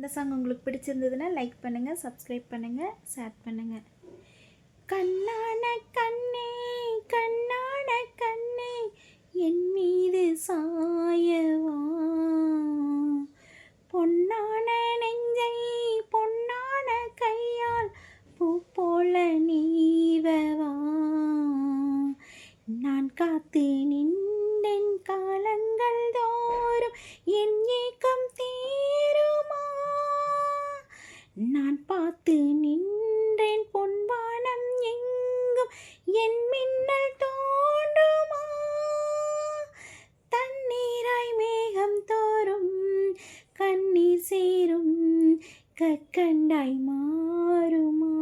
இந்த சாங் உங்களுக்கு பிடிச்சிருந்ததுன்னா லைக் பண்ணுங்கள், சப்ஸ்கிரைப் பண்ணுங்கள், ஷேர் பண்ணுங்கள். கண்ணான கண்ணே கண்ணான கண்ணே என் மீது சாயவா, பொன்னான நெஞ்சை பொன்னான கையால் பூ போல நீவவா, நான் காத்து நின்றேன் காலங்கள் தோறும் என் ஏக்கம் தீருமா, நான் பார்த்து நின்றேன் பொன்வானம் எங்கும் என் மின்னல் தோன்றுமா, தண்ணீராய் மேகம் தோறும் கண்ணீர் சேரும் கற்கண்டாய் மாறுமா.